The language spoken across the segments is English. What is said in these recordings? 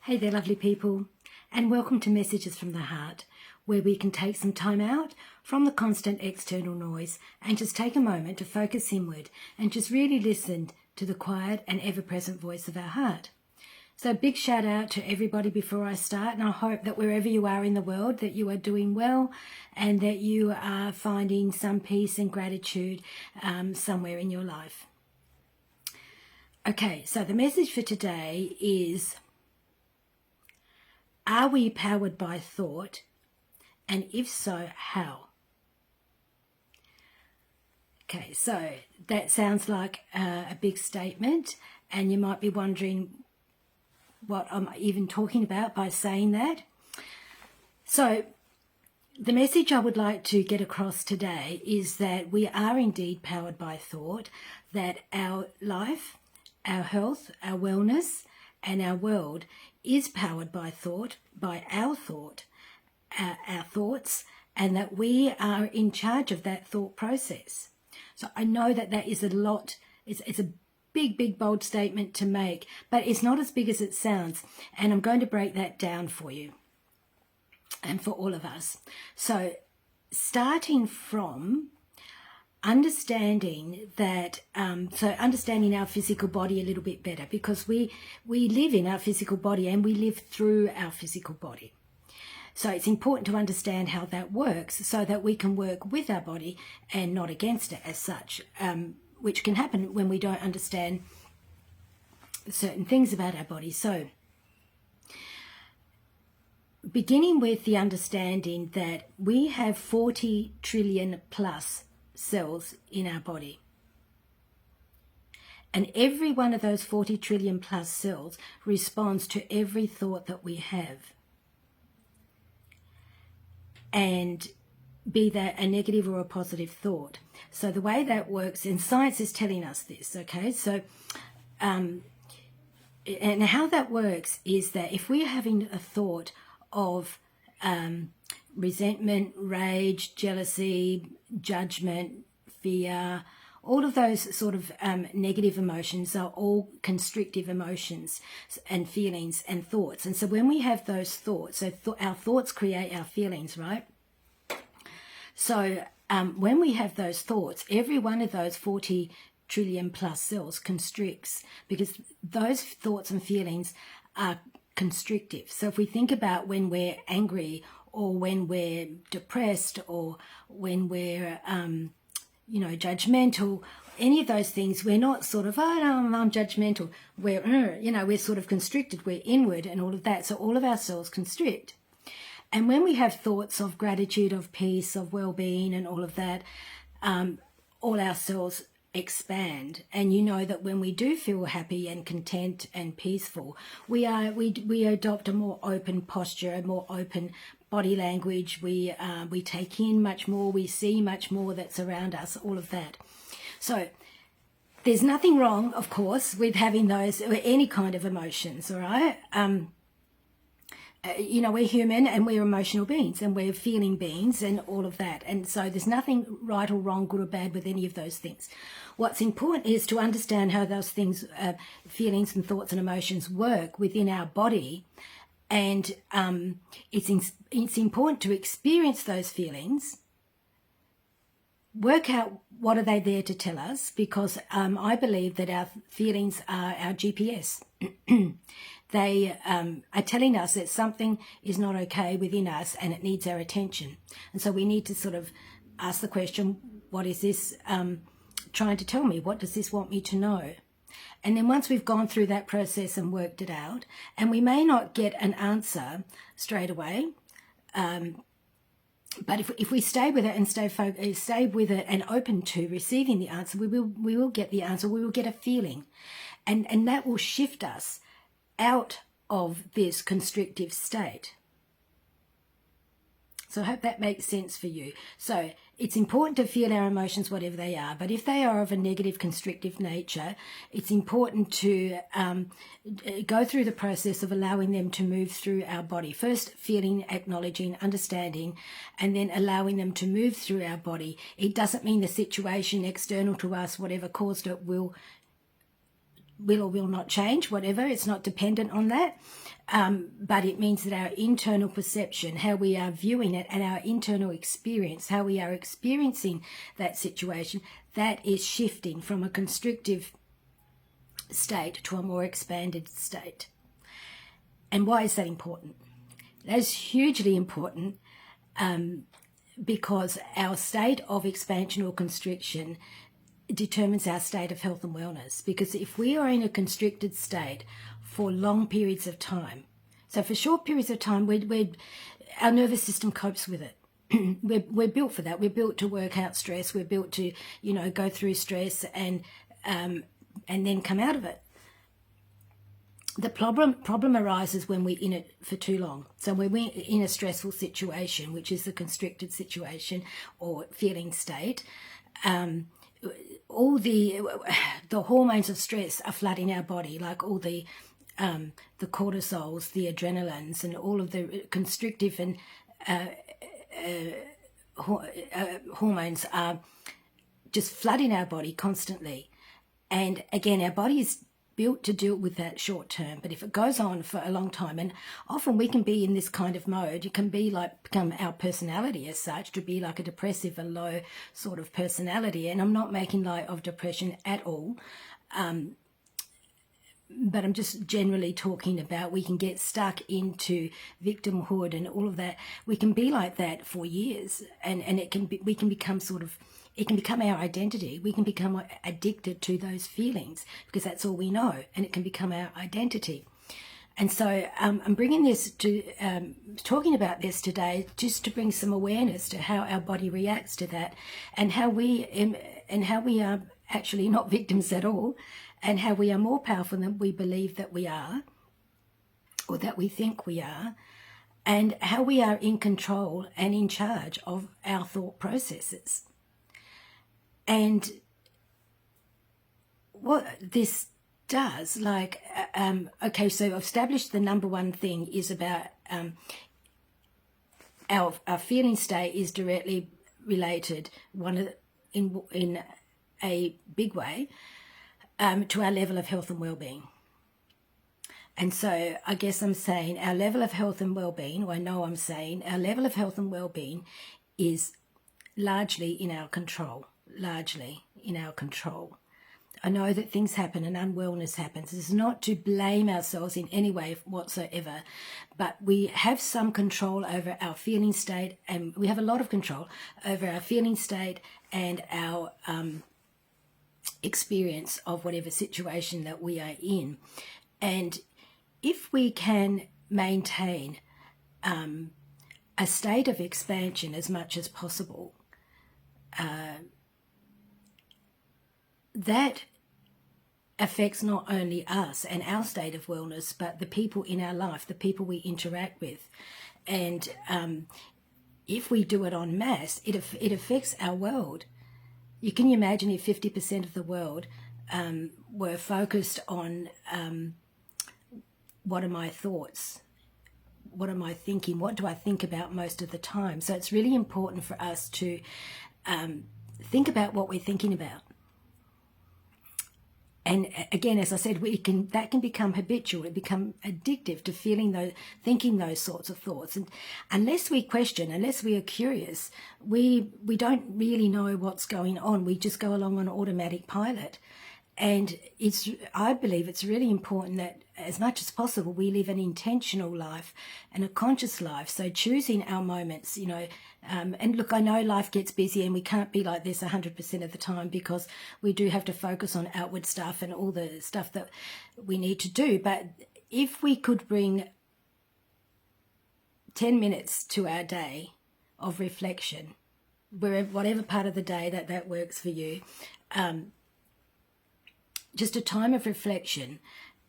Hey there, lovely people, and welcome to Messages from the Heart, where we can take some time out from the constant external noise and just take a moment to focus inward and just really listen to the quiet and ever-present voice of our heart. So big shout out to everybody before I start, and I hope that wherever you are in the world that you are doing well and that you are finding some peace and gratitude somewhere in your life. Okay, so the message for today is: are we powered by thought? And if so, how? Okay, so that sounds like a big statement, and you might be wondering what I'm even talking about by saying that. So the message I would like to get across today is that we are indeed powered by thought, that our life, our health, our wellness, and our world is powered by thought, by our thoughts, and that we are in charge of that thought process. So I know that that is a lot, it's a big, bold statement to make, but it's not as big as it sounds, and I'm going to break that down for you and for all of us. So starting from understanding that, understanding our physical body a little bit better, because we live in our physical body and we live through our physical body. So it's important to understand how that works so that we can work with our body and not against it as such, which can happen when we don't understand certain things about our body. So beginning with the understanding that we have 40 trillion plus cells in our body. And every one of those 40 trillion plus cells responds to every thought that we have. And be that a negative or a positive thought. So the way that works, and science is telling us this, okay? So, and how that works is that if we're having a thought of resentment, rage, jealousy, judgment, fear, all of those sort of negative emotions are all constrictive emotions and feelings and thoughts. And so when we have those thoughts, our thoughts create our feelings, right? So when we have those thoughts, every one of those 40 trillion plus cells constricts, because those thoughts and feelings are constrictive. So if we think about when we're angry, or when we're depressed, or when we're, judgmental, any of those things, we're not sort of, oh, no, I'm judgmental. We're sort of constricted, we're inward and all of that. So all of our cells constrict. And when we have thoughts of gratitude, of peace, of well-being and all of that, all our cells expand. And you know that when we do feel happy and content and peaceful, we adopt a more open posture, a more open body language. We take in much more, we see much more that's around us, all of that. So there's nothing wrong, of course, with having those, any kind of emotions, all right? We're human and we're emotional beings and we're feeling beings and all of that. And so there's nothing right or wrong, good or bad with any of those things. What's important is to understand how those things, feelings and thoughts and emotions work within our body. And it's important to experience those feelings, work out what are they there to tell us, because I believe that our feelings are our GPS. They are telling us that something is not okay within us and it needs our attention. And so we need to sort of ask the question, what is this trying to tell me? What does this want me to know? And then once we've gone through that process and worked it out, and we may not get an answer straight away, but if we stay with it and stay with it and open to receiving the answer, we will get the answer. We will get a feeling, and that will shift us out of this constrictive state. So I hope that makes sense for you. So it's important to feel our emotions, whatever they are. But if they are of a negative, constrictive nature, it's important to go through the process of allowing them to move through our body. First, feeling, acknowledging, understanding, and then allowing them to move through our body. It doesn't mean the situation external to us, whatever caused it, will will or will not change, whatever. It's not dependent on that. But it means that our internal perception, how we are viewing it, and our internal experience, how we are experiencing that situation, that is shifting from a constrictive state to a more expanded state. And why is that important? That is hugely important because our state of expansion or constriction determines our state of health and wellness. Because if we are in a constricted state for long periods of time, so for short periods of time, our nervous system copes with it. We're built for that. We're built to work out stress. We're built to, go through stress and then come out of it. The problem arises when we're in it for too long. So when we're in a stressful situation, which is the constricted situation or feeling state, all the hormones of stress are flooding our body, like all the cortisols, the adrenalines, and all of the constrictive and hormones are just flooding our body constantly. And again, our body is built to deal with that short term, but if it goes on for a long time, and often we can be in this kind of mode, it can be like become our personality as such, to be like a depressive, a low sort of personality. And I'm not making light of depression at all, but I'm just generally talking about we can get stuck into victimhood and all of that. We can be like that for years, and we can become it can become our identity. We can become addicted to those feelings because that's all we know, and it can become our identity. And so I'm bringing this to, talking about this today, just to bring some awareness to how our body reacts to that, and how we are actually not victims at all, and how we are more powerful than we believe that we are, or that we think we are, and how we are in control and in charge of our thought processes. And what this does, okay, so I've established the number one thing is about our feeling state is directly related, in a big way, to our level of health and well-being. And so I guess I'm saying our level of health and well-being, or I know I'm saying our level of health and well-being is largely in our control. I know that things happen and unwellness happens. It's not to blame ourselves in any way whatsoever, but we have some control over our feeling state, and we have a lot of control over our feeling state and our experience of whatever situation that we are in. And if we can maintain a state of expansion as much as possible, that affects not only us and our state of wellness, but the people in our life, the people we interact with. And if we do it en masse, it affects our world. You can imagine if 50% of the world were focused on what are my thoughts? What am I thinking? What do I think about most of the time? So it's really important for us to think about what we're thinking about. And again, as I said, that can become habitual. It become addictive to thinking those sorts of thoughts. And unless we question, unless we are curious, we don't really know what's going on. We just go along on automatic pilot. And I believe it's really important that as much as possible, we live an intentional life and a conscious life. So choosing our moments, and look, I know life gets busy and we can't be like this 100% of the time, because we do have to focus on outward stuff and all the stuff that we need to do. But if we could bring 10 minutes to our day of reflection, whatever part of the day that works for you, just a time of reflection,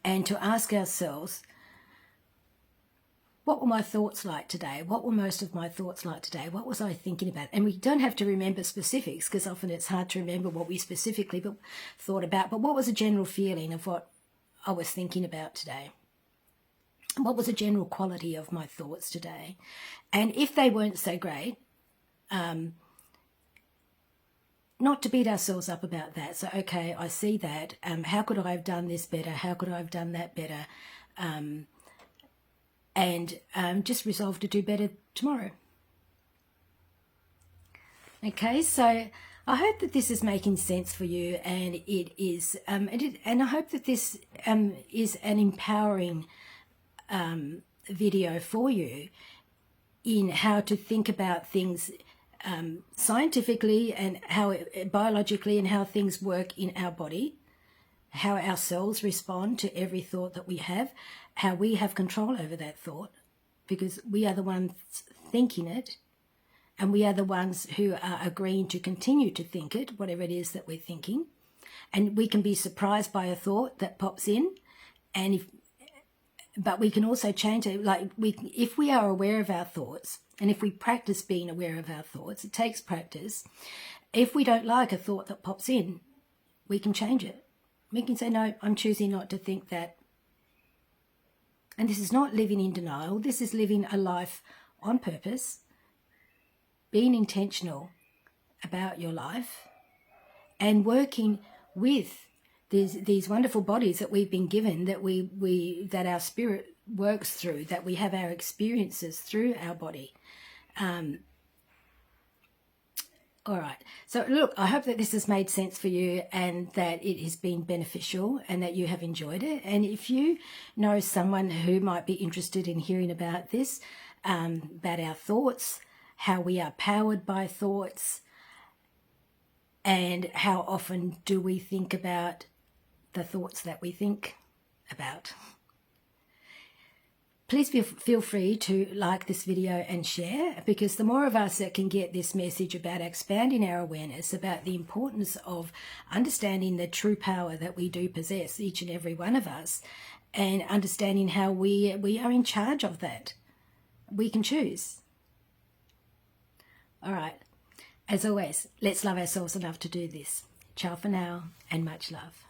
and to ask ourselves, what were my thoughts like today? What were most of my thoughts like today? What was I thinking about? And we don't have to remember specifics, because often it's hard to remember what we specifically thought about, but what was a general feeling of what I was thinking about today? What was a general quality of my thoughts today? And if they weren't so great, not to beat ourselves up about that. So, okay, I see that. How could I have done this better? How could I have done that better? And just resolve to do better tomorrow. Okay, so I hope that this is making sense for you, and it is, and I hope that this is an empowering video for you in how to think about things scientifically and how biologically, and how things work in our body, how our cells respond to every thought that we have, how we have control over that thought, because we are the ones thinking it, and we are the ones who are agreeing to continue to think it, whatever it is that we're thinking. And we can be surprised by a thought that pops in, but we can also change it. Like if we are aware of our thoughts, and if we practice being aware of our thoughts, it takes practice. If we don't like a thought that pops in, we can change it. We can say, no, I'm choosing not to think that. And this is not living in denial. This is living a life on purpose, being intentional about your life, and working with these wonderful bodies that we've been given, that our spirit works through, that we have our experiences through our body. All right. So look, I hope that this has made sense for you, and that it has been beneficial, and that you have enjoyed it. And if you know someone who might be interested in hearing about this, about our thoughts, how we are powered by thoughts, and how often do we think about the thoughts that we think about, please feel free to like this video and share, because the more of us that can get this message about expanding our awareness, about the importance of understanding the true power that we do possess, each and every one of us, and understanding how we are in charge of that. We can choose. All right. As always, let's love ourselves enough to do this. Ciao for now, and much love.